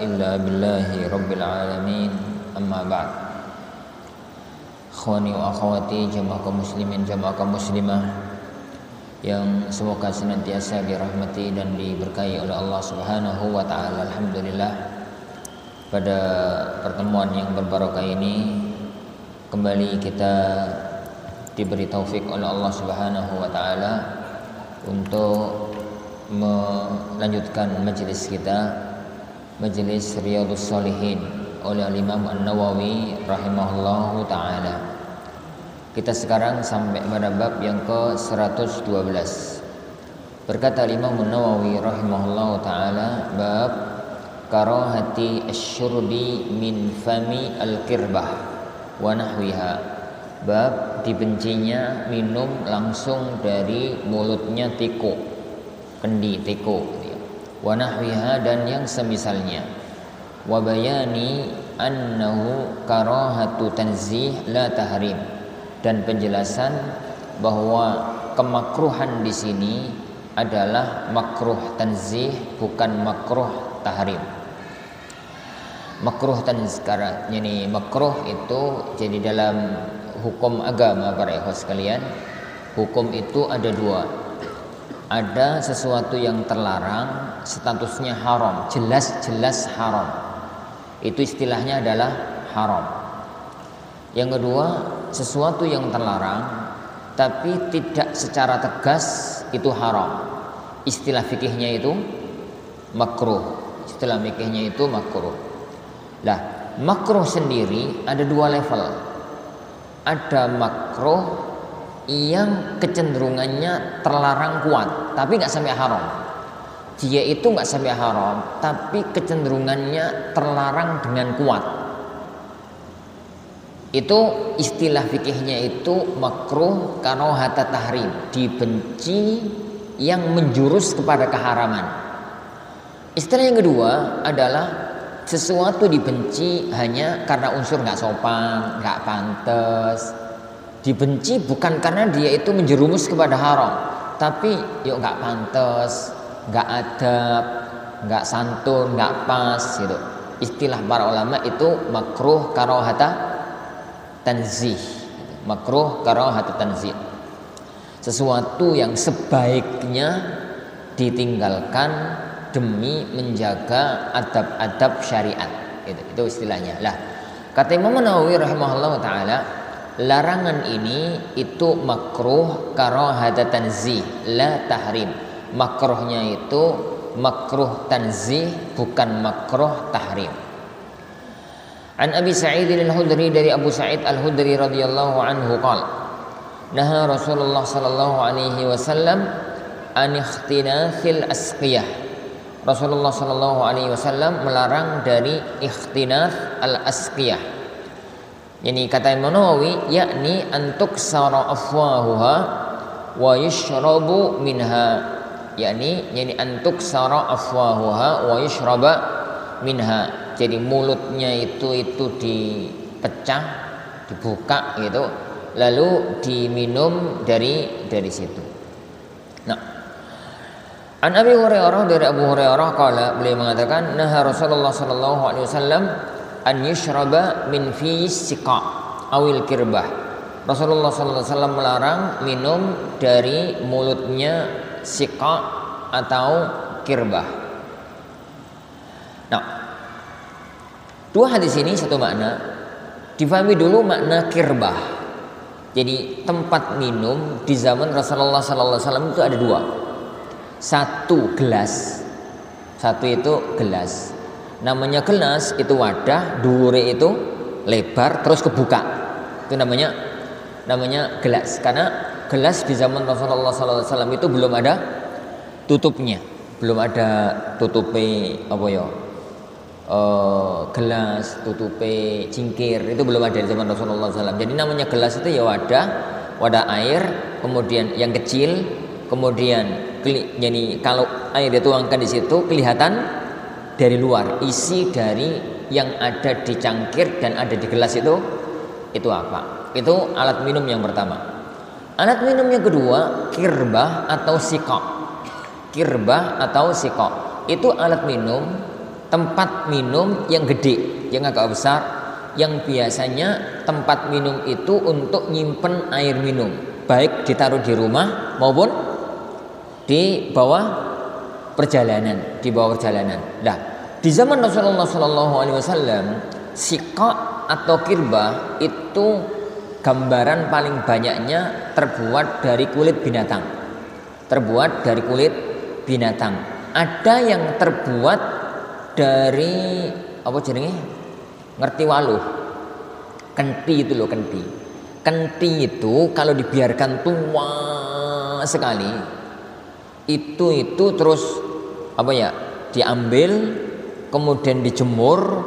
illa billahi rabbil alamin, amma ba'd. Akhwani wa akhwati, jamaah kaum muslimin, jamaah kaum muslimah yang semoga senantiasa dirahmati dan diberkahi oleh Allah Subhanahu wa taala. Alhamdulillah, pada pertemuan yang berbarokah ini kembali kita diberi taufik oleh Allah Subhanahu wa taala untuk melanjutkan majelis kita, majelis Riyadhus Shalihin oleh Imam An-Nawawi rahimahullahu taala. Kita sekarang sampai pada bab yang ke-112. Berkata Imam An-Nawawi rahimahullahu taala, bab karahati asyurbi min fami al-kirbah wa nahwiha. Bab dibencinya minum langsung dari mulutnya tikus, kendi tikus, wa nahwiha, dan yang semisalnya. Wa bayani annahu karahatu tanzih la tahrim, dan penjelasan bahwa kemakruhan di sini adalah makruh tanzih, bukan makruh tahrim. Makruh tanzih, yani makruh itu jadi dalam hukum agama para ikhwan sekalian, hukum itu ada dua. Ada sesuatu yang terlarang, statusnya haram, jelas-jelas haram, itu istilahnya adalah haram. Yang kedua, sesuatu yang terlarang tapi tidak secara tegas, itu haram, istilah fikihnya itu makruh. Istilah fikihnya itu makruh. Lah, makruh sendiri ada dua level. Ada makruh yang kecenderungannya terlarang kuat, tapi nggak sampai haram. Dia itu nggak sampai haram, tapi kecenderungannya terlarang dengan kuat. Itu istilah fikihnya itu makruh karahata tahrim, dibenci yang menjurus kepada keharaman. Istilah yang kedua adalah sesuatu dibenci hanya karena unsur nggak sopan, nggak pantas. Dibenci bukan karena dia itu menjerumus kepada haram, tapi yuk nggak pantas, nggak adab, nggak santun, nggak pas gitu. Istilah para ulama itu makruh karahata tanzih. Makruh karahata tanzih, sesuatu yang sebaiknya ditinggalkan demi menjaga adab-adab syariat. Itu istilahnya. Lah, kata Imam Nawawi rahimahullah taala, larangan ini itu makruh karahata tanzih la tahrim. Makruhnya itu makruh tanzih, bukan makruh tahrim. An Abi Sa'id al-Khudri, dari Abu Sa'id al-Khudri radhiyallahu anhu qala, naha Rasulullah sallallahu alaihi wasallam an ikhtinafil asqiyah. Rasulullah sallallahu alaihi wasallam melarang dari ikhtinaf al-asqiyah. Yani kata Imam Nawawi, yakni antuk sara afwahuha wa yashrabu minha. Yani antuk sara afwahuha wa yashraba minha. Jadi mulutnya itu dipecah, dibuka gitu, lalu diminum dari situ. Nah, an Abi Hurairah, dari Abu Hurairah qala, beliau mengatakan, naha Rasulullah sallallahu alaihi wasallam an yushraba min fi siqa awil kirbah. Rasulullah sallallahu alaihi wasallam melarang minum dari mulutnya siqa atau kirbah. Nah, dua hadis ini satu makna. Difahami dulu makna kirbah. Jadi tempat minum di zaman Rasulullah sallallahu alaihi wasallam itu ada dua. Satu gelas, satu itu gelas. Namanya gelas itu wadah, dhuwure itu lebar terus kebuka. Itu namanya gelas. Karena gelas di zaman Rasulullah sallallahu alaihi wasallam itu belum ada tutupnya. Belum ada tutupe apa ya? Gelas, tutupe cingkir, itu belum ada di zaman Rasulullah SAW. Jadi namanya gelas itu ya wadah air, kemudian yang kecil, kemudian jadi kalau air dituangkan di situ kelihatan dari luar isi dari yang ada di cangkir dan ada di gelas itu apa? Itu alat minum yang pertama. Alat minum yang kedua, kirbah atau siqa. Kirbah atau siqa itu alat minum tempat minum yang gede, yang agak besar, yang biasanya tempat minum itu untuk nyimpen air minum, baik ditaruh di rumah maupun di bawah perjalanan, Nah, di zaman Rasulullah SAW, siqa atau kirbah itu gambaran paling banyaknya terbuat dari kulit binatang. Ada yang terbuat dari apa jenenge? Ngerti waluh? Kenti itu loh, kenti. Kenti itu kalau dibiarkan tua sekali, itu terus apa ya? Diambil, kemudian dijemur,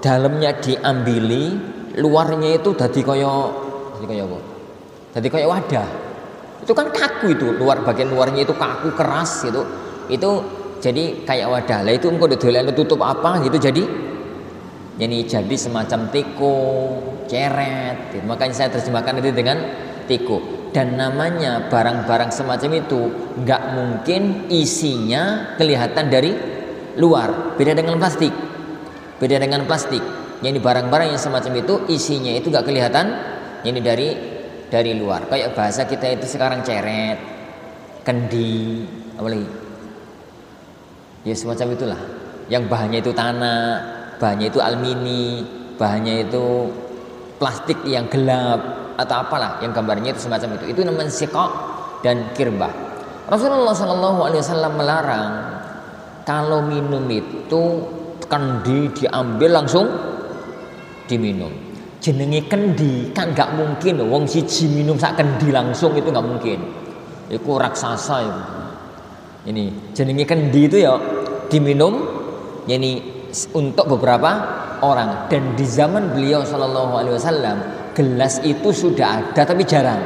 dalamnya diambili, luarnya itu jadi kayak wadah. Itu kan kaku, itu bagian luarnya itu kaku keras gitu. Itu jadi kayak wadah. Lah itu engko dodolan tutup apa gitu, jadi semacam teko, ceret gitu. Makanya saya terjemahkan itu dengan teko. Dan namanya barang-barang semacam itu nggak mungkin isinya kelihatan dari luar. Beda dengan plastik. Jadi barang-barang yang semacam itu isinya itu nggak kelihatan ini dari luar. Kayak bahasa kita itu sekarang ceret, kendi, apa lagi? Ya semacam itulah. Yang bahannya itu tanah, bahannya itu alumini, bahannya itu plastik yang gelap atau apalah yang gambarnya itu semacam itu. Itu namanya siqa dan kirbah. Rasulullah SAW melarang kalau minum itu kendi diambil langsung diminum. Jenenge kendi kan nggak mungkin wong siji minum sak kendi langsung, itu nggak mungkin. Iku raksasa itu. Ini jenenge kendi itu ya diminum untuk beberapa orang. Dan di zaman beliau SAW gelas itu sudah ada tapi jarang.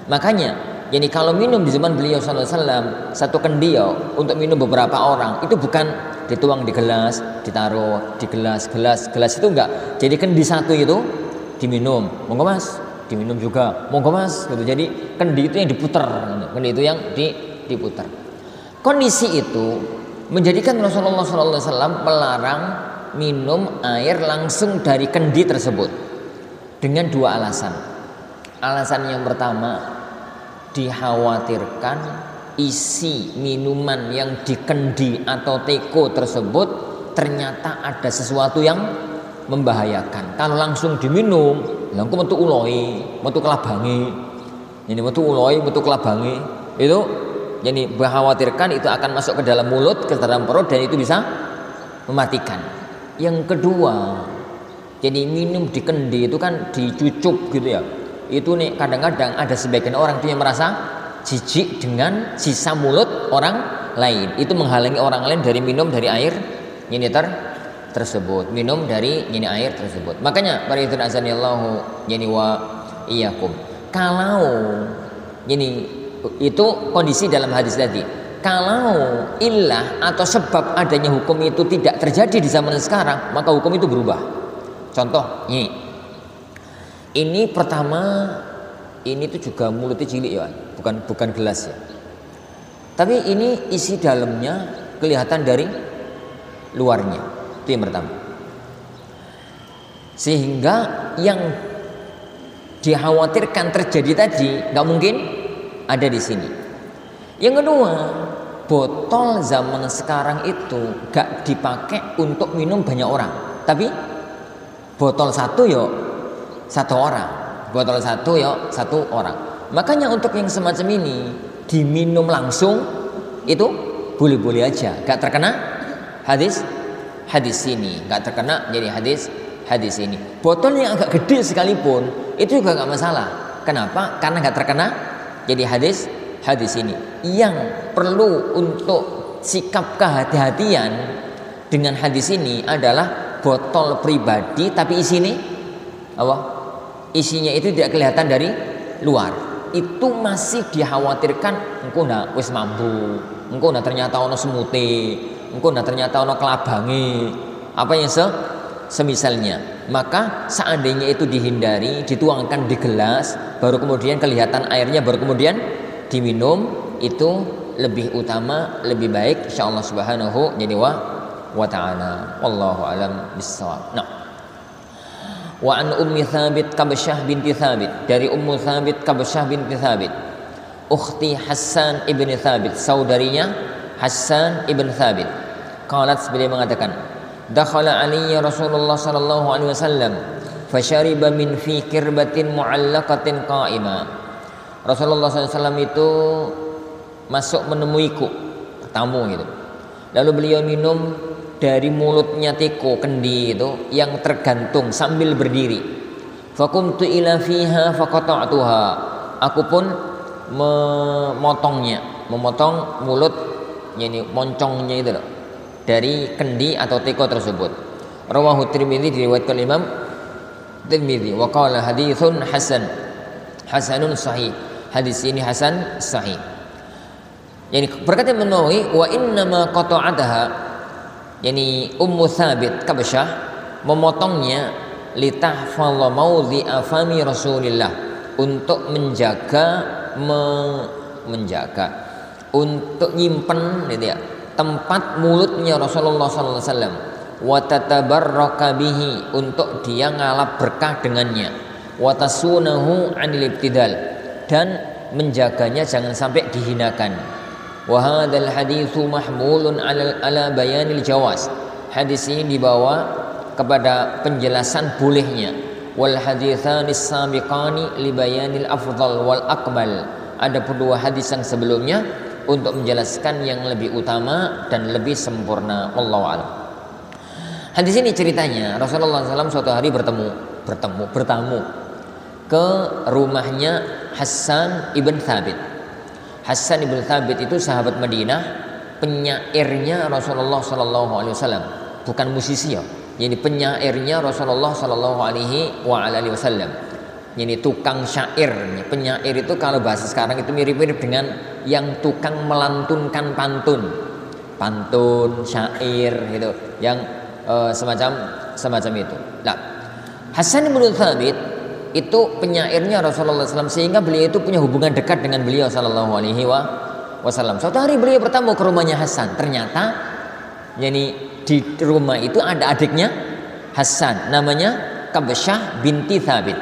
Makanya kalau minum di zaman beliau SAW satu kendi ya untuk minum beberapa orang, itu bukan dituang di gelas, ditaruh di gelas itu enggak. Jadi kendi satu itu diminum, monggo Mas, diminum juga, monggo Mas gitu. Jadi kendi itu yang diputar, diputar. Kondisi itu menjadikan Rasulullah SAW melarang minum air langsung dari kendi tersebut dengan dua alasan. Alasan yang pertama, dikhawatirkan isi minuman yang di kendi atau teko tersebut ternyata ada sesuatu yang membahayakan. Kalau langsung diminum, langsung metu uloi, metu kelabangi. Itu jadi dikhawatirkan itu akan masuk ke dalam mulut, ke dalam perut, dan itu bisa mematikan. Yang kedua, jadi minum di kendi itu kan dicucup gitu ya. Itu nih kadang-kadang ada sebagian orang itu yang merasa jijik dengan sisa mulut orang lain. Itu menghalangi orang lain dari minum dari air tersebut. Makanya para itu azanillahu wa iyyakum. Kalau itu kondisi dalam hadis tadi. Kalau illah atau sebab adanya hukum itu tidak terjadi di zaman sekarang, maka hukum itu berubah. Contoh, ini pertama, ini tuh juga mulutnya cilik ya, bukan gelas ya. Tapi ini isi dalamnya kelihatan dari luarnya. Itu yang pertama. Sehingga yang dikhawatirkan terjadi tadi nggak mungkin ada di sini. Yang kedua, botol zaman sekarang itu gak dipakai untuk minum banyak orang, tapi botol satu satu orang. Makanya untuk yang semacam ini diminum langsung itu boleh-boleh aja, gak terkena hadis ini, gak terkena jadi hadis ini. Botol yang agak gede sekalipun itu juga gak masalah. Kenapa? Karena gak terkena jadi hadis ini. Yang perlu untuk sikap kehati-hatian dengan hadis ini adalah botol pribadi tapi isinya itu tidak kelihatan dari luar. Itu masih dikhawatirkan engko nak wis mampu, engko nak ternyata ono semute, engko nak ternyata ono kelabange, apa yang semisalnya. Maka seandainya itu dihindari, dituangkan di gelas, baru kemudian kelihatan airnya, baru kemudian diminum, itu lebih utama, lebih baik insyaallah subhanahu wa taala. Wallahu alam bissawab. Nah, wa an Ummi Thabit Kabsyah binti Thabit, dari Ummu Thabit Kabsyah binti Thabit, ukhti Hassan ibn Thabit, saudarinya Hassan ibn Thabit. Qalat, beliau mengatakan, dakhala alayya Rasulullah sallallahu alaihi wasallam fasyariba min fi kirbatin mu'allaqatin qa'ima. Rasulullah SAW itu masuk menemuiku, tamu gitu. Lalu beliau minum dari mulutnya teko kendi itu yang tergantung sambil berdiri. Faqumtu ila fiha faqata'tuha. Aku pun memotong mulut, yani moncongnya itu loh, dari kendi atau teko tersebut. Rawahu Tirmidzi, diriwayatkan Imam Tirmidzi, wa qala haditsun hasanun sahih. Hadis ini hasan sahih. Yani berkata Nawawi, wa innama qata'ataha, yani Ummu Thabit Kabsyah memotongnya litahfadha maudhi'a fami Rasulillah, untuk untuk nyimpen gitu ya, tempat mulutnya Rasulullah sallallahu alaihi wasallam, wa tatabarraka bihi, untuk dia ngalap berkah dengannya, wa tasunahu 'anil ibtidal, dan menjaganya jangan sampai dihinakan. Wa hadzal haditsu mahmulun ala bayanil jawaz. Hadis ini dibawa kepada penjelasan bolehnya. Wal haditsanis sabiqani li bayanil afdal wal akmal. Ada dua hadis yang sebelumnya untuk menjelaskan yang lebih utama dan lebih sempurna. Wallahu a'lam. Hadis ini ceritanya Rasulullah SAW suatu hari bertamu ke rumahnya Hassan ibn Thabit. Hassan ibn Thabit itu sahabat Madinah, penyairnya Rasulullah SAW, bukan musisi ya. Jadi penyairnya Rasulullah SAW. Ini tukang syair. Penyair itu kalau bahasa sekarang itu mirip-mirip dengan yang tukang melantunkan pantun, syair gitu, yang semacam itu. Nah, Hassan ibn Thabit itu penyairnya Rasulullah SAW, sehingga beliau itu punya hubungan dekat dengan beliau Sallallahu Alaihi Wasallam. Suatu hari beliau bertamu ke rumahnya Hassan. Ternyata, yani di rumah itu ada adiknya Hassan, namanya Kabsyah binti Thabit.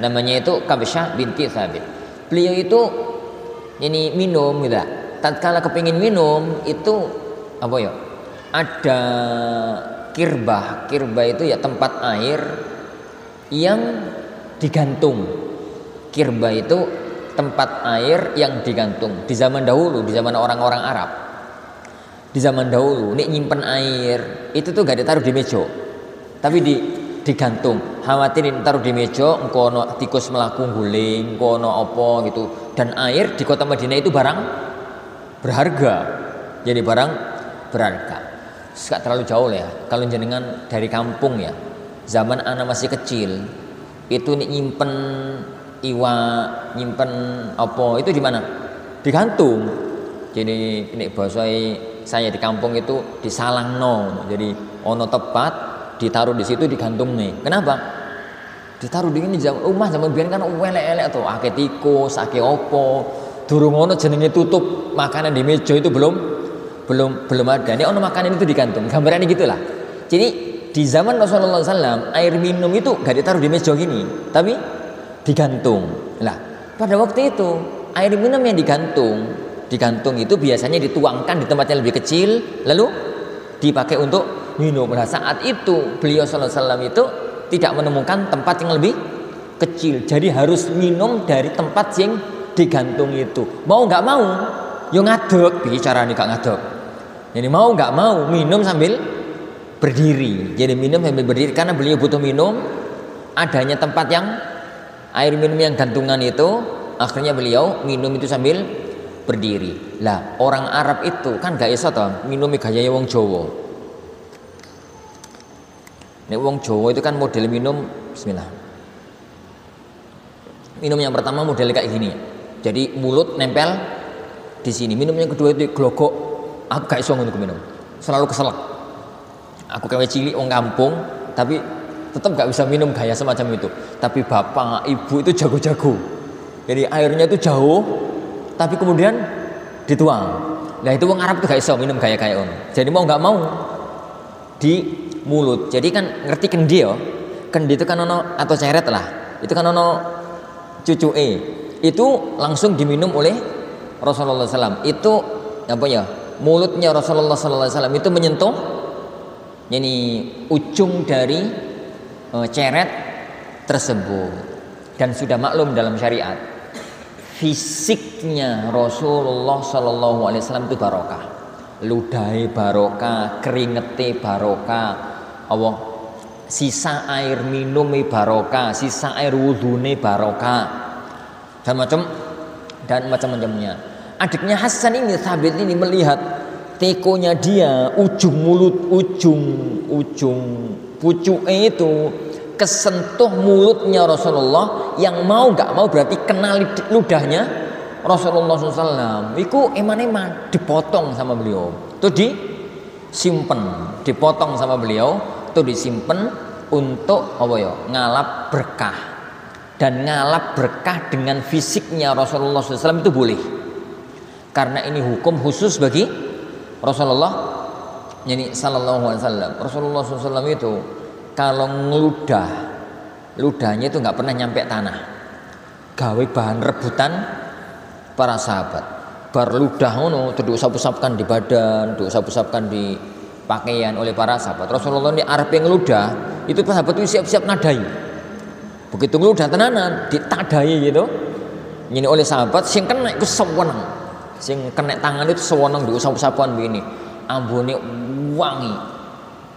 Namanya itu Kabsyah binti Thabit. Beliau itu ini minum gitu. Tatkala kepingin minum itu apa ya? Ada kirbah. Kirbah itu ya tempat air yang digantung. Kirbah itu tempat air yang digantung. Di zaman dahulu, di zaman orang-orang Arab, di zaman dahulu nek nyimpen air itu tuh gak ditaruh di meja, tapi digantung. Khawatir taruh di meja engko ono tikus melaku guling, engko ono apa gitu. Dan air di kota Madinah itu barang berharga. Jadi barang berharga. Gak terlalu jauh lah ya. Kalau jenengan dari kampung ya, zaman anak masih kecil, itu nih nyimpen iwak, nyimpen apa itu di mana? Digantung. Jadi ini bahasa saya di kampung itu disalangno. Jadi ono tepat ditaruh di situ, digantung nih. Kenapa? Ditaruh di ini rumah zaman biyen kan elek-elek tuh, akeh tikus, akeh opo. Durung ono jenenge tutup makanan di meja itu belum ada. Ini ono makanan itu digantung. Gambarannya gitulah. Jadi di zaman Rasulullah SAW air minum itu gak ditaruh di meja gini, tapi digantung. Lah, pada waktu itu air minum yang digantung itu biasanya dituangkan di tempat yang lebih kecil, lalu dipakai untuk minum. Nah, saat itu beliau SAW itu tidak menemukan tempat yang lebih kecil, jadi harus minum dari tempat yang digantung itu. Mau nggak mau, yo ngadeg. Bicara nih gak ngadeg. Jadi mau nggak mau minum sambil berdiri. Jadi minum sambil berdiri karena beliau butuh minum. Adanya tempat yang air minum yang gantungan itu, akhirnya beliau minum itu sambil berdiri. Lah, orang Arab itu kan gak iso toh minum gaya wong Jawa. Nek wong Jawa itu kan model minum bismillah. Minum yang pertama model kayak gini. Jadi mulut nempel di sini. Minum yang kedua itu glogok. Aku gak iso ngono minum. Selalu keselak. Aku kayak cilik wong kampung, tapi tetap gak bisa minum gaya semacam itu. Tapi bapak, ibu itu jago-jago. Jadi airnya itu jauh, tapi kemudian dituang. Nah itu wong Arab itu gak bisa minum gaya-gaya om. Jadi mau nggak mau di mulut. Jadi kan ngerti kendi ya? Kendi itu kan ono atau ceret lah. Itu kan ono cucuke. Itu langsung diminum oleh Rasulullah SAW. Itu apa ya? Mulutnya Rasulullah SAW itu menyentuh ini ujung dari ceret tersebut. Dan sudah maklum dalam syariat, fisiknya Rasulullah SAW itu barokah. Ludai barokah, keringete barokah, Allah sisa air minumnya barokah, sisa air wudhunya barokah, dan macam-macamnya. Adiknya Hasan ini, Thabit ini melihat tekonya dia, ujung mulut, ujung pucuknya itu kesentuh mulutnya Rasulullah, yang mau gak mau berarti kenal ludahnya Rasulullah SAW. Itu eman-eman dipotong sama beliau, itu disimpan, dipotong sama beliau, itu disimpan untuk apa ya, ngalap berkah. Dan ngalap berkah dengan fisiknya Rasulullah SAW itu boleh, karena ini hukum khusus bagi Rasulullah yani sallallahu alaihi wasallam. Rasulullah SAW itu kalau ngeludah, ludahnya itu nggak pernah nyampe tanah, gawe bahan rebutan para sahabat. Bar ludah ngono terus diusap-usapkan di badan, diusap-usapkan di pakaian oleh para sahabat. Rasulullah ini arepe ngeludah, itu sahabat itu siap-siap nadai. Begitu ngeludah tenanan ditadai gitu. Ini oleh sahabat sing kena iku sewenang. Sing kena tangan itu sewenang diusap-usapkan begini. Ambune wangi.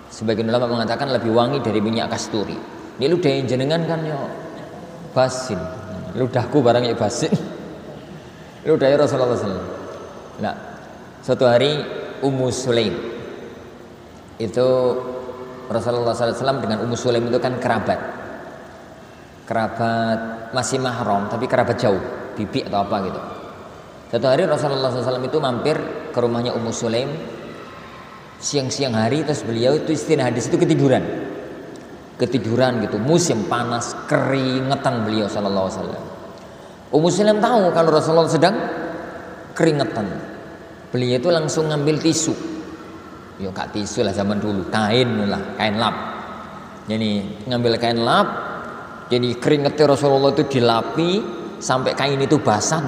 Sebagian ulama mengatakan lebih wangi dari minyak kasturi. Ini ludah yang jenengan kan yo basin. Ludahku barang ya basin. Ludahnya Rasulullah SAW. Nah, suatu hari Ummu Sulaim itu Rasulullah SAW dengan Ummu Sulaim itu kan kerabat masih mahram tapi kerabat jauh, bibi atau apa gitu. Suatu hari Rasulullah SAW itu mampir ke rumahnya Ummu Sulaim siang-siang hari, terus beliau itu istirahat di situ, ketiduran gitu, musim panas, keringetan beliau sallallahu alaihi wasallam. Ummu Sulaim tahu kalau Rasulullah sedang keringetan. Beliau itu langsung ngambil tisu. Ya gak tisu lah zaman dulu, kain lap. Jadi ngambil kain lap, jadi keringetnya Rasulullah itu dilapi sampai kain itu basah,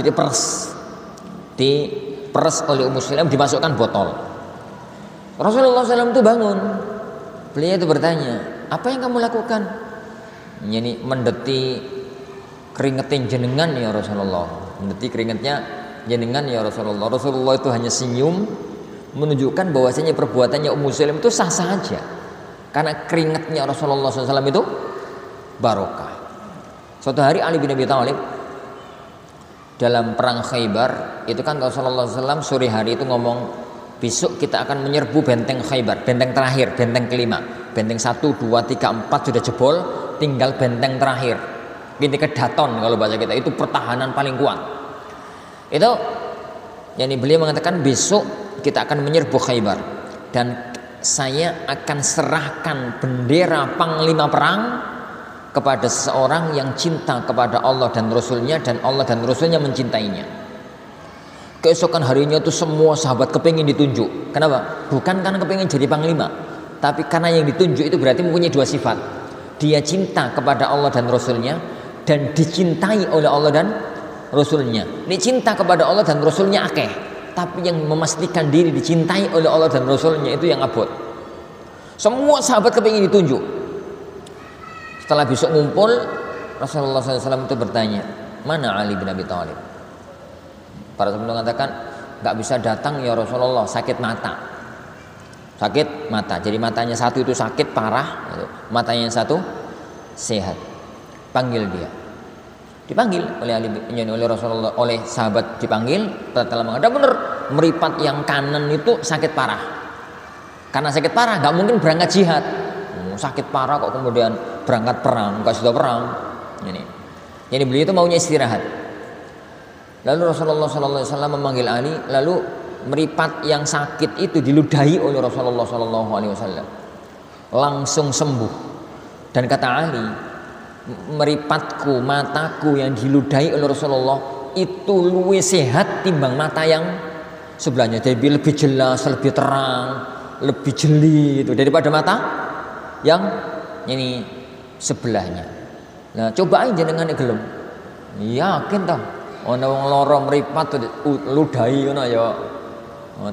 diperes oleh Ummu Sulaim, dimasukkan botol. Rasulullah SAW itu bangun. Beliau itu bertanya, apa yang kamu lakukan? Ini mendeti keringetin jenengan ya Rasulullah. Mendeti keringetnya jenengan ya Rasulullah. Rasulullah itu hanya senyum, menunjukkan bahwasanya perbuatannya Ummu Sulaim itu sah-sah aja, karena keringetnya Rasulullah SAW itu barokah. Suatu hari Ali bin Abi Thalib dalam perang Khaybar itu kan Rasulullah SAW sore hari itu ngomong, besok kita akan menyerbu benteng Khaybar, benteng terakhir, benteng kelima. Benteng 1, 2, 3, 4 sudah jebol, tinggal benteng terakhir. Ini kedaton kalau bahasa kita, itu pertahanan paling kuat. Itu yani beliau mengatakan besok kita akan menyerbu Khaybar dan saya akan serahkan bendera panglima perang kepada seseorang yang cinta kepada Allah dan Rasulnya, dan Allah dan Rasulnya mencintainya. Keesokan harinya itu semua sahabat kepingin ditunjuk. Kenapa? Bukan karena kepingin jadi panglima, tapi karena yang ditunjuk itu berarti mempunyai dua sifat. Dia cinta kepada Allah dan Rasulnya, dan dicintai oleh Allah dan Rasulnya. Ini cinta kepada Allah dan Rasulnya akeh, tapi yang memastikan diri dicintai oleh Allah dan Rasulnya itu yang abot. Semua sahabat kepingin ditunjuk. Setelah besok ngumpul, Rasulullah SAW itu bertanya, mana Ali bin Abi Thalib? Para sahabat mengatakan, nggak bisa datang ya Rasulullah, sakit mata. Sakit mata. Jadi matanya satu itu sakit parah, matanya yang satu sehat. Panggil dia. Dipanggil oleh Rasulullah, oleh sahabat dipanggil. Telah mengatakan benar, meripat yang kanan itu sakit parah. Karena sakit parah nggak mungkin berangkat jihad. Sakit parah kok kemudian berangkat perang, nggak sudah perang. Jadi beliau itu maunya istirahat. Lalu Rasulullah SAW memanggil Ali, lalu meripat yang sakit itu diludahi oleh Rasulullah SAW, langsung sembuh. Dan kata Ali, meripatku, mataku yang diludahi oleh Rasulullah itu lebih sehat timbang mata yang sebelahnya. Jadi lebih jelas, lebih terang, lebih jeli gitu daripada mata yang ini sebelahnya. Nah, coba aja dengan gelem. Yakin ta ana wong lara mripat ludahi ngono ya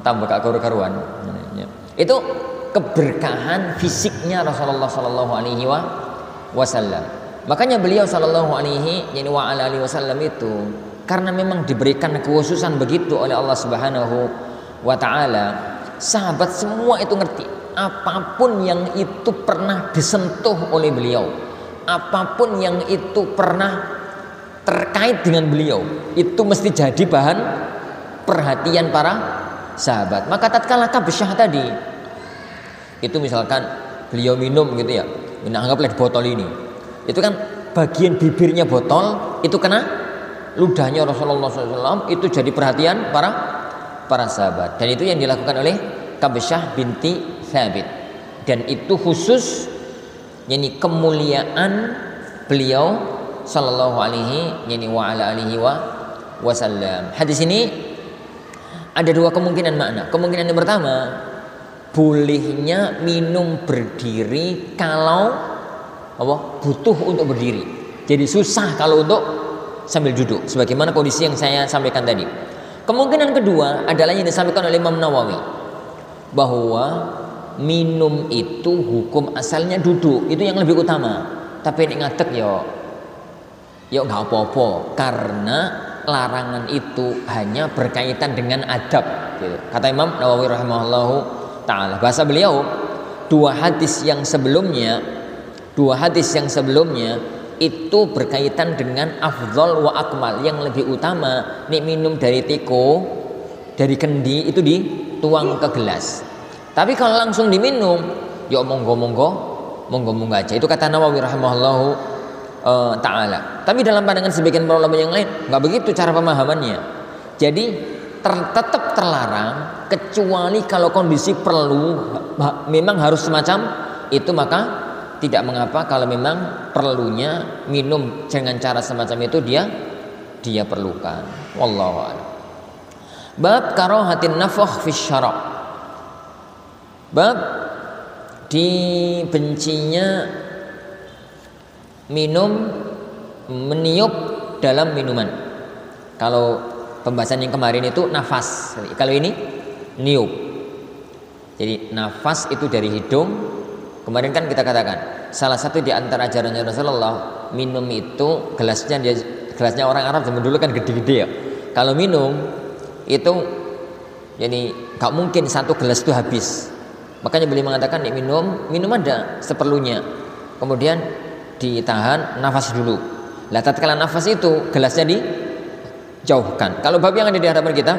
tambah gak karu-karuan. Itu keberkahan fisiknya Rasulullah sallallahu alaihi wasallam. Makanya beliau sallallahu alaihi wasallam itu karena memang diberikan kekhususan begitu oleh Allah Subhanahu wa taala, sahabat semua itu ngerti apapun yang itu pernah disentuh oleh beliau, apapun yang itu pernah terkait dengan beliau, itu mesti jadi bahan perhatian para sahabat. Maka tatkala Kabesyah tadi itu misalkan beliau minum gitu ya, anggaplah di botol ini, itu kan bagian bibirnya botol itu kena ludahnya Rasulullah SAW, itu jadi perhatian para sahabat. Dan itu yang dilakukan oleh Kabesyah binti Thabit, dan itu khusus yakni kemuliaan beliau sallallahu alaihi wasallam. Hadis ini ada dua kemungkinan makna. Kemungkinan yang pertama, bolehnya minum berdiri kalau butuh untuk berdiri. Jadi susah kalau untuk sambil duduk, sebagaimana kondisi yang saya sampaikan tadi. Kemungkinan kedua adalah yang disampaikan oleh Imam Nawawi, bahwa minum itu hukum asalnya duduk, itu yang lebih utama. Tapi ini ngadeg ya nggak apa-apa, karena larangan itu hanya berkaitan dengan adab gitu. Kata Imam Nawawi rahimahullahu ta'ala, bahasa beliau, dua hadis yang sebelumnya itu berkaitan dengan afdhal wa akmal, yang lebih utama nih minum dari teko, dari kendi itu dituang ke gelas. Tapi kalau langsung diminum ya monggo aja, itu kata Nawawi rahimahullahu ta'ala. Tapi dalam pandangan sebagian para ulama yang lain nggak begitu cara pemahamannya. Jadi tetap terlarang kecuali kalau kondisi perlu memang harus semacam itu, maka tidak mengapa kalau memang perlunya minum dengan cara semacam itu dia perlukan. Wallahu a'lam. Bab karahatin nafakh fi syarab. Bab dibencinya meniup dalam minuman. Kalau pembahasan yang kemarin itu nafas, kalau ini niup. Jadi nafas itu dari hidung. Kemarin kan kita katakan salah satu di antara ajarannya Rasulullah, minum itu gelasnya orang Arab zaman dulu kan gede-gede ya. Kalau minum itu jadi gak mungkin satu gelas itu habis. Makanya beliau mengatakan minum ada seperlunya. Kemudian ditahan nafas dulu. Lah tatkala nafas itu gelasnya dijauhkan. Kalau bab yang ada di hadapan kita,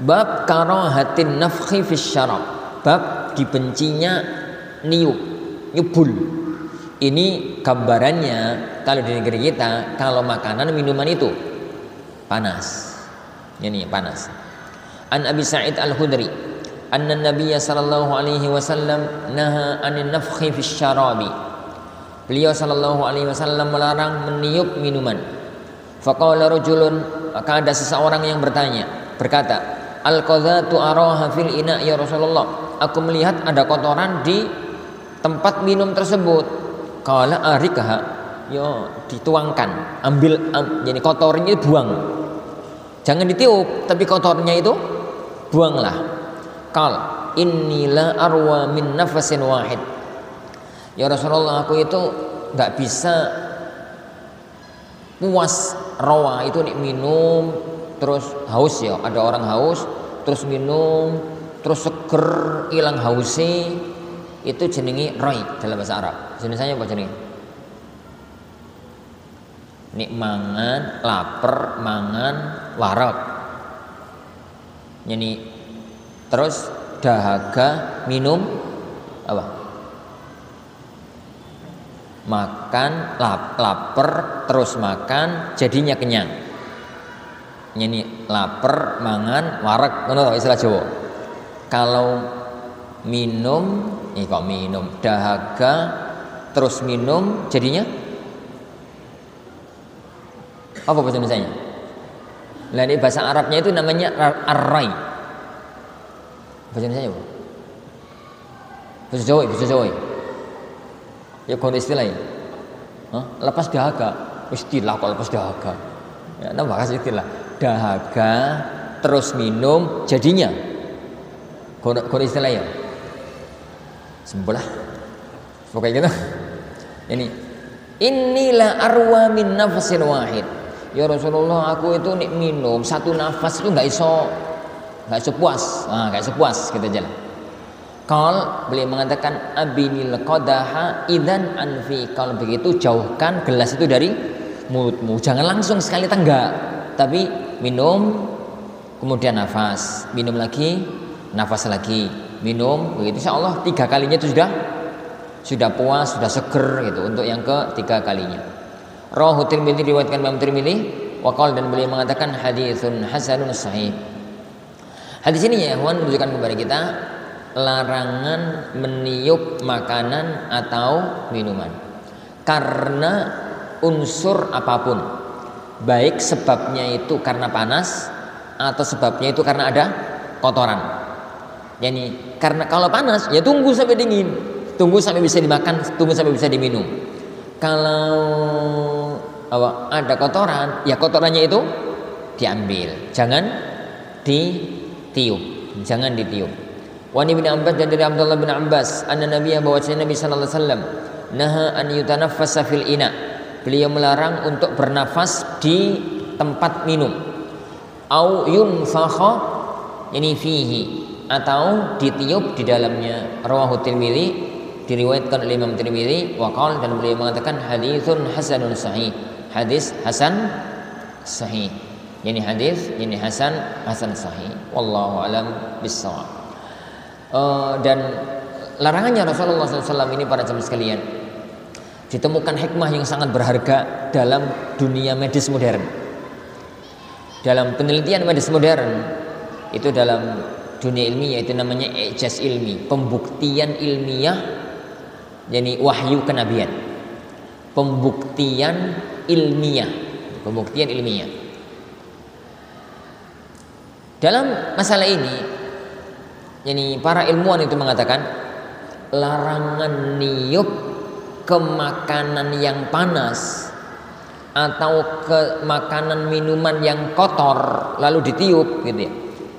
bab karahatin nafkhi fis syarab, bab dibencinya nyubul. Ini gambarannya kalau di negeri kita, kalau makanan minuman itu panas. Ini panas. An Abi Sa'id Al-Khudri anna Nabiyya sallallahu alaihi wasallam naha 'anil nafkhi fis syarabi. Beliau sallallahu alaihi wasallam melarang meniup minuman. Faqala rajulun, maka ada seseorang yang berkata, al-qadhatu araha fil ina ya Rasulullah. Aku melihat ada kotoran di tempat minum tersebut. Qala arikaha, yo dituangkan, ambil jadi kotornya buang. Jangan ditiup, tapi kotornya itu buanglah. Qal innila arwa min nafasin wahid. Ya Rasulullah, aku itu nggak bisa puas rawa itu nih minum terus haus ya. Ada orang haus terus minum terus seger hilang hausnya, itu jenengi rai dalam bahasa Arab. Jenisnya apa jenengi? Nik mangan lapar, mangan warak. Jadi terus dahaga minum apa? Makan lapar terus makan jadinya kenyang. Ini lapar mangan warak, ngono istilah Jawa. Kalau minum dahaga terus minum jadinya apa bahasa Indonesianya? Lah ini bahasa Arabnya itu namanya ar-rai. Bahasa Indonesianya apa? Bisa Jawa. Ya kono istilahnya. Lepas dahaga. Istilah kok lepas dahaga. Ya nambah kasih istilah. Dahaga terus minum jadinya. Kono istilahnya. Sembelah. Pokoknya gitu. Inilah arwa min nafsin wahid. Ya Rasulullah, aku itu nih minum satu nafas itu nggak iso puas. Nggak iso puas gitu aja. Kal beliau mengatakan abinil qadaha idan anfi. Kalau begitu jauhkan gelas itu dari mulutmu. Jangan langsung sekali tenggak, tapi minum kemudian nafas, minum lagi, nafas lagi, minum begitu. Insya Allah 3 kalinya itu sudah puas, sudah seger gitu untuk yang ke-3 kalinya. Rawahu Tirmidzi, diriwayatkan Imam Tirmidzi, waqal, dan beliau mengatakan haditsun hasanun sahih. Hadis ini ya ikhwan menunjukkan kepada kita larangan meniup makanan atau minuman karena unsur apapun, baik sebabnya itu karena panas atau sebabnya itu karena ada kotoran. Yani karena kalau panas ya tunggu sampai dingin, tunggu sampai bisa dimakan, tunggu sampai bisa diminum. Kalau ada kotoran, ya kotorannya itu diambil, jangan ditiup, jangan ditiup. Wa Ibnu Abbas, dan dari Abdullah bin Abbas, anna Nabiya, bahwasanya Nabi sallallahu alaihi wasallam naha an yutanaffasa fil ina. Beliau melarang untuk bernafas di tempat minum. Au yunfakha, yani fihi, atau ditiup di dalamnya. Rawahu Tirmidzi, diriwayatkan oleh Imam Tirmidzi, waqal, dan beliau mengatakan haditsun hasanun sahih. Hadis hasan sahih. Yani hadis ini hasan sahih. Wallahu alam bissawab. Dan larangannya Rasulullah SAW ini para jemaah sekalian ditemukan hikmah yang sangat berharga dalam dunia medis modern. Dalam penelitian medis modern itu, dalam dunia ilmiah itu namanya ijaz ilmi, pembuktian ilmiah, yani wahyu kenabian, pembuktian ilmiah. Dalam masalah ini, yani para ilmuwan itu mengatakan larangan niup ke makanan yang panas atau ke makanan minuman yang kotor lalu ditiup gitu ya,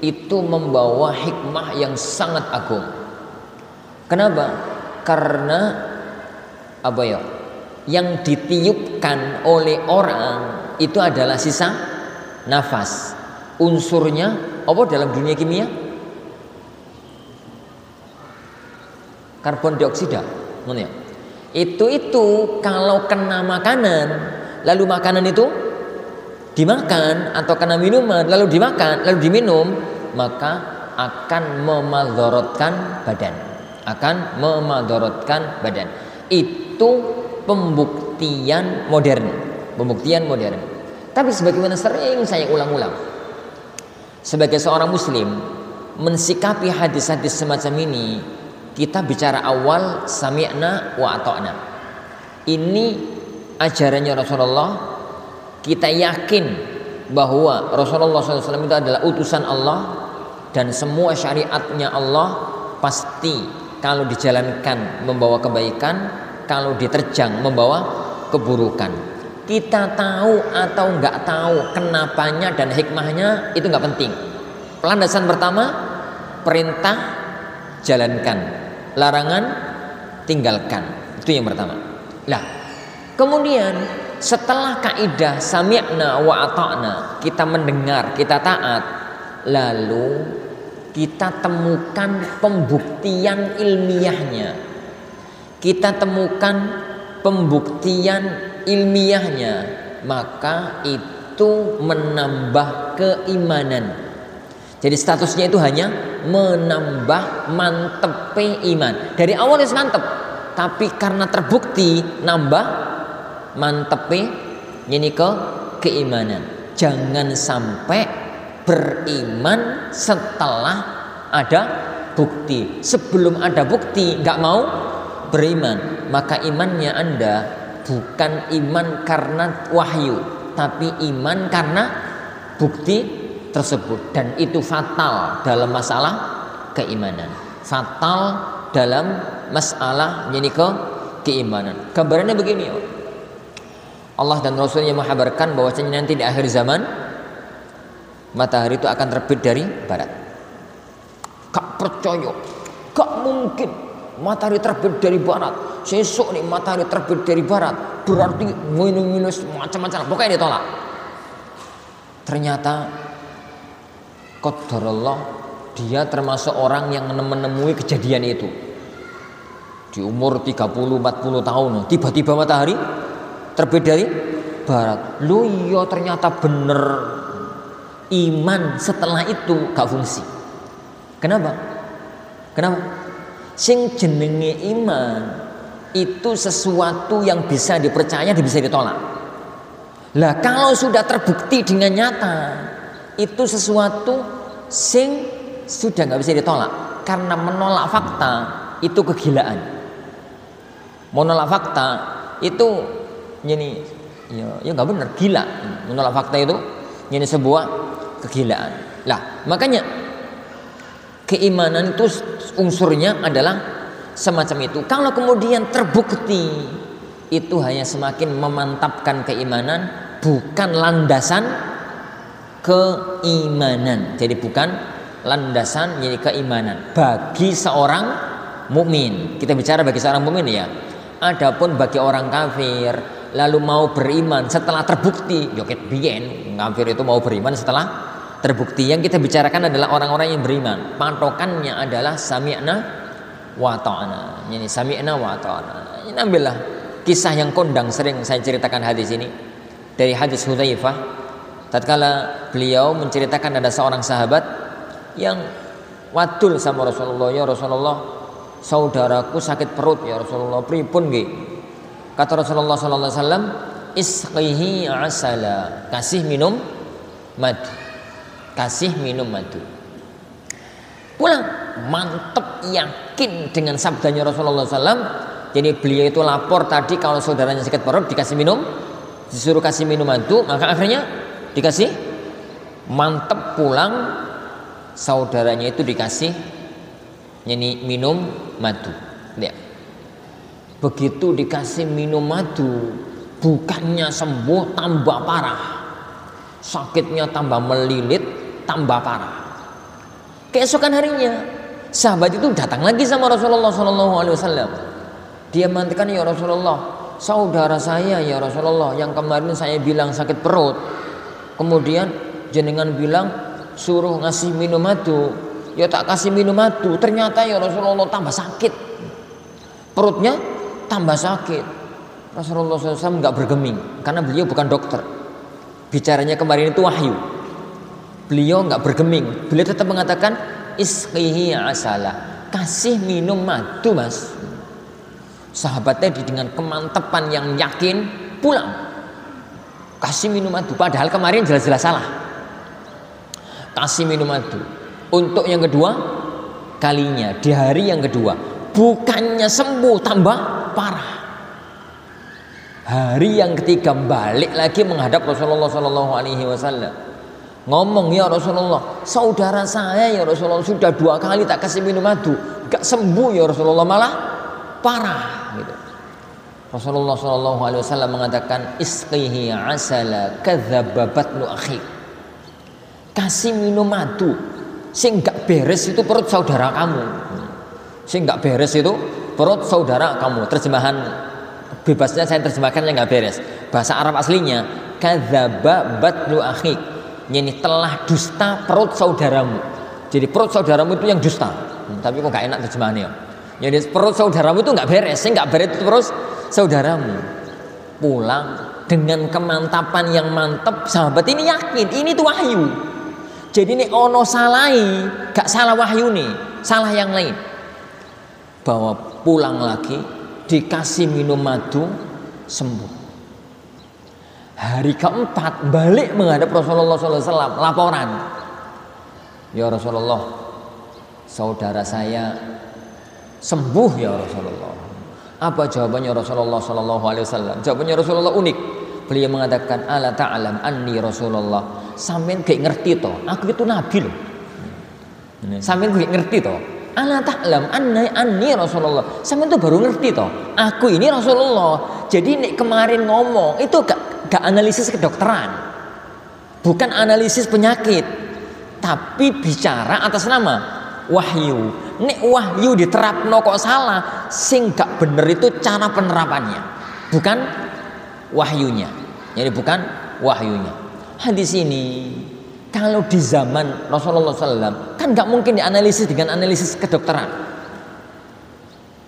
itu membawa hikmah yang sangat agung. Kenapa? Karena yang ditiupkan oleh orang itu adalah sisa nafas. Unsurnya dalam dunia kimia? Karbon dioksida, ya. Itu kalau kena makanan, lalu makanan itu dimakan, atau kena minuman lalu dimakan, lalu diminum, maka akan memadharatkan badan. Itu pembuktian modern. Tapi sebagaimana sering saya ulang-ulang, sebagai seorang muslim mensikapi hadis-hadis semacam ini, kita bicara awal sami'na wa ata'na. Ini ajarannya Rasulullah. Kita yakin bahwa Rasulullah SAW itu adalah utusan Allah, dan semua syariatnya Allah pasti kalau dijalankan membawa kebaikan, kalau diterjang membawa keburukan. Kita tahu atau nggak tahu kenapanya dan hikmahnya itu nggak penting. Landasan pertama, perintah jalankan, larangan tinggalkan. Itu yang pertama. Nah, kemudian setelah kaidah sami'na wa ata'na, kita mendengar, kita taat, lalu kita temukan pembuktian ilmiahnya. Maka itu menambah keimanan. Jadi statusnya itu hanya menambah mantepe iman. Dari awal itu mantep, tapi karena terbukti nambah mantepe ini keimanan. Jangan sampai beriman setelah ada bukti. Sebelum ada bukti nggak mau beriman, maka imannya Anda bukan iman karena wahyu, tapi iman karena bukti tersebut. Dan itu fatal dalam masalah keimanan, fatal dalam masalah ini keimanan. Gambarannya begini, Allah dan Rasulnya menghabarkan bahwasanya nanti di akhir zaman matahari itu akan terbit dari barat. Gak percaya, gak mungkin matahari terbit dari barat. Sesuk nih matahari terbit dari barat, berarti minus macam-macam. Pokoknya ditolak. Ternyata qadarullah, dia termasuk orang yang menemui kejadian itu. Di umur 30-40 tahun tiba-tiba matahari terbit dari barat. Loh iya, ternyata bener. Iman setelah itu gak fungsi. Kenapa? Sing jenenge iman itu sesuatu yang bisa dipercaya, bisa ditolak. Lah kalau sudah terbukti dengan nyata, itu sesuatu sing sudah nggak bisa ditolak. Karena menolak fakta itu kegilaan. Menolak fakta itu ini ya nggak benar, gila. Menolak fakta itu ini sebuah kegilaan. Lah makanya keimanan itu unsurnya adalah semacam itu. Kalau kemudian terbukti, itu hanya semakin memantapkan keimanan, bukan landasan keimanan. Jadi bukan landasan jadi keimanan bagi seorang mukmin. Kita bicara bagi seorang mukmin ya. Adapun bagi orang kafir lalu mau beriman setelah terbukti, joket biyen kafir itu mau beriman setelah terbukti. Yang kita bicarakan adalah orang-orang yang beriman. Patokannya adalah sami'na wa ta'ana. Ini sami'na wa ta'ana. Ini ambillah kisah yang kondang sering saya ceritakan hadis ini dari hadis Hudzaifah. Tatkala beliau menceritakan ada seorang sahabat yang wadul sama Rasulullah, ya Rasulullah, saudaraku sakit perut ya Rasulullah, pripun nggih? Kata Rasulullah sallallahu alaihi wasallam, isqihi asala, kasih minum madu. Kasih minum madu. Pulang mantep yakin dengan sabdanya Rasulullah SAW. Jadi beliau itu lapor tadi kalau saudaranya sakit perut dikasih minum, disuruh kasih minum madu, maka akhirnya dikasih. Mantep pulang saudaranya itu dikasih minum madu. Lihat. Begitu dikasih minum madu, bukannya sembuh tambah parah, sakitnya tambah melilit, tambah parah. Keesokan harinya sahabat itu datang lagi sama Rasulullah SAW. Dia mengatakan, ya Rasulullah, saudara saya ya Rasulullah yang kemarin saya bilang sakit perut, kemudian jenengan bilang suruh ngasih minum madu, ya tak kasih minum madu, ternyata ya Rasulullah tambah sakit, perutnya tambah sakit. Rasulullah SAW nggak bergeming karena beliau bukan dokter. Bicaranya kemarin itu wahyu. Beliau nggak bergeming, beliau tetap mengatakan isqihi asala, kasih minum madu mas. Sahabatnya dengan kemantapan yang yakin pulang kasih minum madu, padahal kemarin jelas-jelas salah. Kasih minum madu untuk yang kedua kalinya di hari yang kedua, bukannya sembuh tambah parah. Hari yang ketiga balik lagi menghadap Rasulullah SAW. Ngomong, ya Rasulullah, saudara saya ya Rasulullah sudah 2 kali tak kasih minum madu, gak sembuh ya Rasulullah, malah parah gitu. Rasulullah SAW mengatakan isqihi asala kadzdzaba batnu akhi. Kasih minum madu, sing gak beres itu perut saudara kamu. Sing gak beres itu perut saudara kamu. Terjemahan bebasnya saya terjemahkan yang gak beres. Bahasa Arab aslinya kadzdzaba batnu akhi. Ini telah dusta perut saudaramu. Jadi perut saudaramu itu yang dusta. Tapi kok gak enak terjemahannya. Jadi perut saudaramu itu gak beres. Yang gak beres itu perut saudaramu. Pulang dengan kemantapan yang mantap. Sahabat ini yakin ini tuh wahyu. Jadi ini ono salai, gak salah wahyu nih, salah yang lain. Bahwa pulang lagi dikasih minum madu, sembuh. Hari keempat balik menghadap Rasulullah SAW, laporan, ya Rasulullah, saudara saya sembuh ya Rasulullah. Apa jawabannya Rasulullah SAW? Jawabannya Rasulullah unik. Beliau mengatakan, ala ta'alam anni Rasulullah. Sampeyan gak ngerti toh, aku itu nabi loh. Sampeyan gak ngerti toh, ala ta'lam anni Rasulullah. Sampeyan tuh baru ngerti toh, aku ini Rasulullah. Jadi nek kemarin ngomong itu gak analisis kedokteran. Bukan analisis penyakit, tapi bicara atas nama wahyu. Nek wahyu diterapno kok salah, sing gak bener itu cara penerapannya, bukan wahyunya. Jadi bukan wahyunya. Hadis ini kalau di zaman Rasulullah SAW kan gak mungkin dianalisis dengan analisis kedokteran.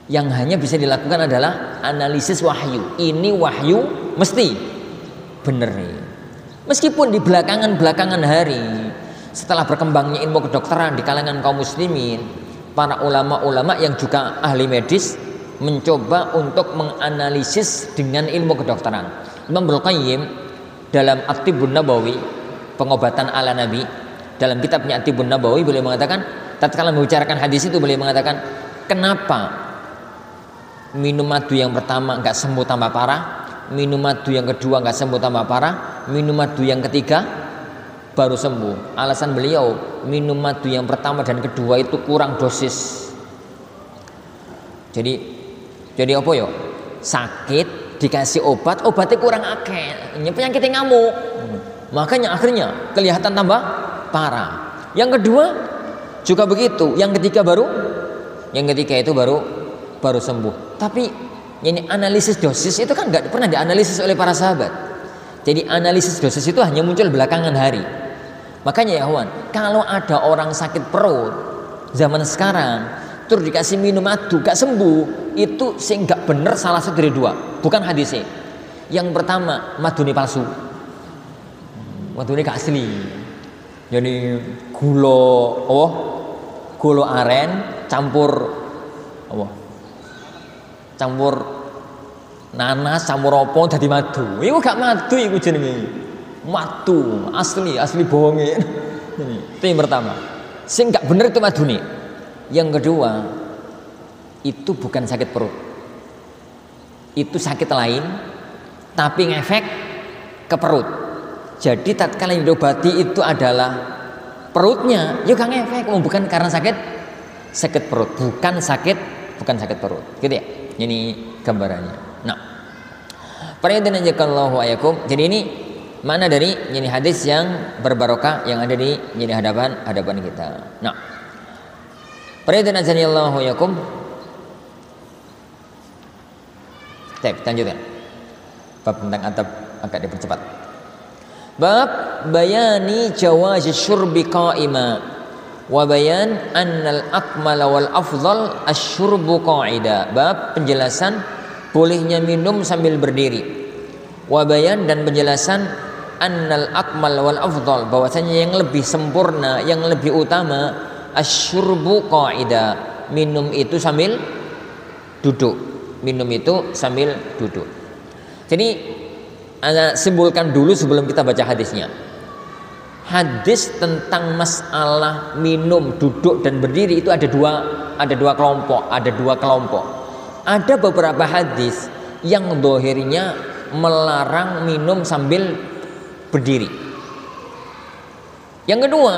Yang hanya bisa dilakukan adalah analisis wahyu. Ini wahyu mesti bener nih. Meskipun di belakangan hari setelah berkembangnya ilmu kedokteran di kalangan kaum muslimin, para ulama-ulama yang juga ahli medis mencoba untuk menganalisis dengan ilmu kedokteran. Imam Ibnu Qayyim dalam At-Tibbun Nabawi, pengobatan ala Nabi, dalam kitabnya At-Tibbun Nabawi beliau mengatakan, tatkala membicarakan hadis itu beliau mengatakan, kenapa minum madu yang pertama enggak sembuh tambah parah, minum madu yang kedua enggak sembuh tambah parah, minum madu yang ketiga baru sembuh. Alasan beliau, minum madu yang pertama dan kedua itu kurang dosis. Jadi apa ya? Sakit dikasih obatnya kurang akeh, penyakit yang ngamuk. Makanya akhirnya kelihatan tambah parah. Yang kedua juga begitu, yang ketiga itu baru sembuh. Tapi ini analisis dosis itu kan nggak pernah dianalisis oleh para sahabat. Jadi analisis dosis itu hanya muncul belakangan hari. Makanya ya kawan, kalau ada orang sakit perut zaman sekarang terus dikasih minum madu gak sembuh, itu sih nggak bener, salah satu dari dua, bukan hadisnya. Yang pertama, madu ini palsu, madu ini gak asli. Jadi gula aren campur nanas campur opo dadi madu. Iku gak madu, iku jenenge madu asli bohongin. Itu yang pertama, sing gak bener itu madu nih. Yang kedua, itu bukan sakit perut, itu sakit lain tapi ngefek ke perut. Jadi tatkala yang diobati itu adalah perutnya, ya kan ngefek, bukan karena sakit perut, bukan sakit perut, gitu ya. Ini gambarannya. Nah, perhatian jazakallahu ayakum. Jadi ini mana dari ini hadis yang berbarokah yang ada di hadapan kita. Nah, perhatian jazakallahu ayakum. Baik, lanjutkan. Bab tentang adab agak dipercepat. Bab bayani jawaz syurbi qa'ima wa bayan annal akmala wal afdal asyurbu qa'ida. Bab penjelasan bolehnya minum sambil berdiri. Wa bayan dan penjelasan annal akmal wal afdal, bahwasanya yang lebih sempurna, yang lebih utama asyurbu qa'ida, minum itu sambil duduk. Jadi Anda simpulkan dulu sebelum kita baca hadisnya. Hadis tentang masalah minum, duduk dan berdiri itu ada dua kelompok. Ada beberapa hadis yang dohirnya melarang minum sambil berdiri. Yang kedua,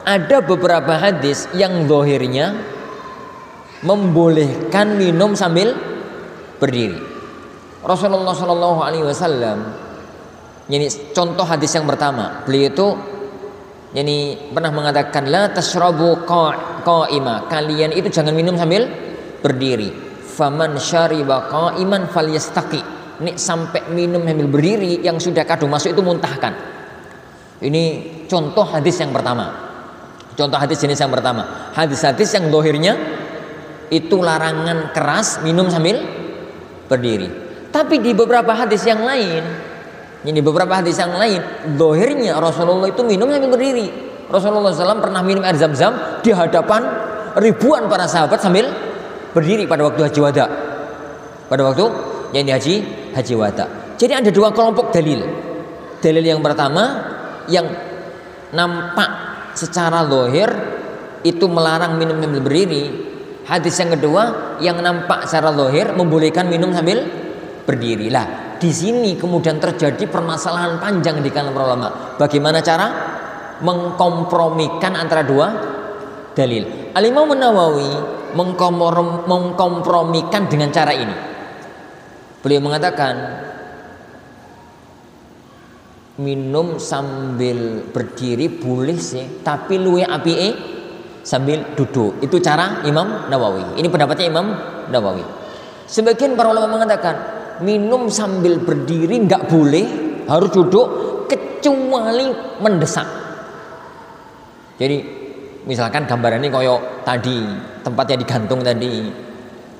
ada beberapa hadis yang dohirnya membolehkan minum sambil berdiri. Rasulullah Shallallahu Alaihi Wasallam, ini contoh hadis yang pertama, beliau itu ini pernah mengatakan la tashrabu qa'ima, kalian itu jangan minum sambil berdiri. Faman syariba qa'iman falyastaqi, ini sampai minum sambil berdiri yang sudah kado masuk itu muntahkan. Ini contoh hadis yang pertama. Contoh hadis jenis yang pertama, hadis-hadis yang dohirnya itu larangan keras minum sambil berdiri. Tapi di beberapa hadis yang lain, dohirnya Rasulullah itu minum sambil berdiri. Rasulullah SAW pernah minum air zam-zam di hadapan ribuan para sahabat sambil berdiri pada waktu haji wada. Pada waktu yang di haji wada. Jadi ada dua kelompok dalil. Dalil yang pertama yang nampak secara dohir itu melarang minum sambil berdiri. Hadis yang kedua yang nampak secara dohir membolehkan minum sambil berdiri. Lah, di sini kemudian terjadi permasalahan panjang di kalangan ulama. Bagaimana cara mengkompromikan antara dua dalil? Al-Imam Nawawi mengkompromikan dengan cara ini. Beliau mengatakan minum sambil berdiri boleh sih, tapi luwe apike sambil duduk. Itu cara Imam Nawawi. Ini pendapatnya Imam Nawawi. Sebagian para ulama mengatakan minum sambil berdiri nggak boleh, harus duduk kecuali mendesak. Jadi misalkan gambarannya koyok tadi, tempatnya digantung tadi,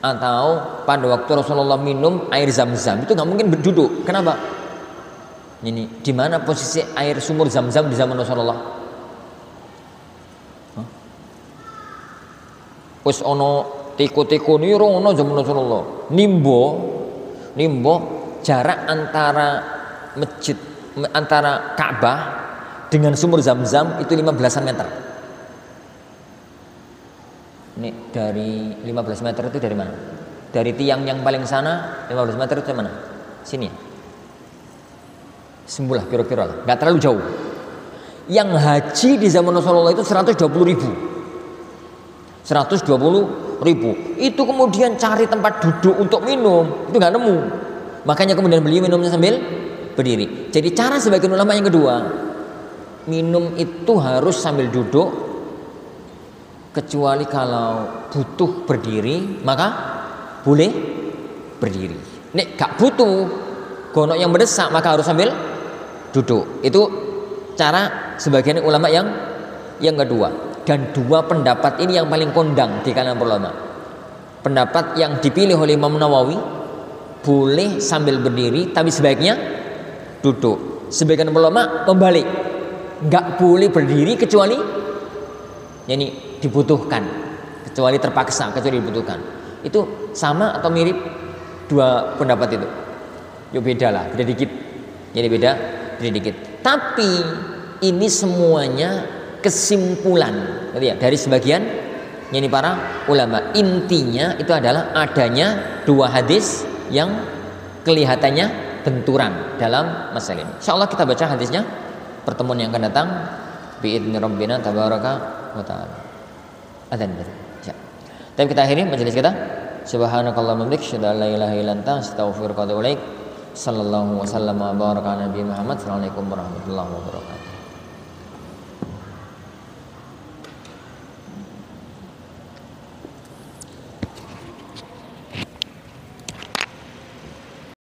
atau pada waktu Rasulullah minum air Zam-Zam, itu nggak mungkin berduduk. Kenapa? Ini di mana posisi air sumur Zam-Zam di zaman Rasulullah? Wis ono teko-teko niru ono zaman Rasulullah. Nimbo jarak antara masjid, antara Ka'bah dengan sumur Zam-Zam itu 15 meter. Ini dari 15 meter itu dari mana? Dari tiang yang paling sana 15 meter itu mana? Sini ya? Sembulah kira-kira lah, nggak terlalu jauh. Yang haji di zaman Rasulullah itu 120.000. Itu kemudian cari tempat duduk untuk minum, itu nggak nemu. Makanya kemudian beliau minumnya sambil berdiri. Jadi cara sebagian ulama yang kedua, minum itu harus sambil duduk, kecuali kalau butuh berdiri maka boleh berdiri. Nek gak butuh gonok yang mendesak maka harus sambil duduk. Itu cara sebagian ulama yang kedua. Dan dua pendapat ini yang paling kondang di kalangan ulama. Pendapat yang dipilih oleh Imam Nawawi boleh sambil berdiri tapi sebaiknya duduk. Sebagian ulama membalik, nggak boleh berdiri kecuali yani dibutuhkan, kecuali terpaksa, kecuali dibutuhkan. Itu sama atau mirip dua pendapat itu? Yo beda lah, beda dikit. Jadi beda dikit. Tapi ini semuanya kesimpulan gitu ya, dari sebagian ini para ulama. Intinya itu adalah adanya dua hadis yang kelihatannya benturan dalam masalah ini. Insyaallah kita baca hadisnya pertemuan yang akan datang biidzni rabbina tabaraka wa taala. Adzan ya. Dan kita akhiri majelis kita. Subhanakallahumma wa bihamdika asyhadu an la ilaha illa anta astaghfiruka wa atubu ilaik. Sallallahu wasallam wa baraka ala nabi Muhammad. Assalamualaikum warahmatullahi wabarakatuh.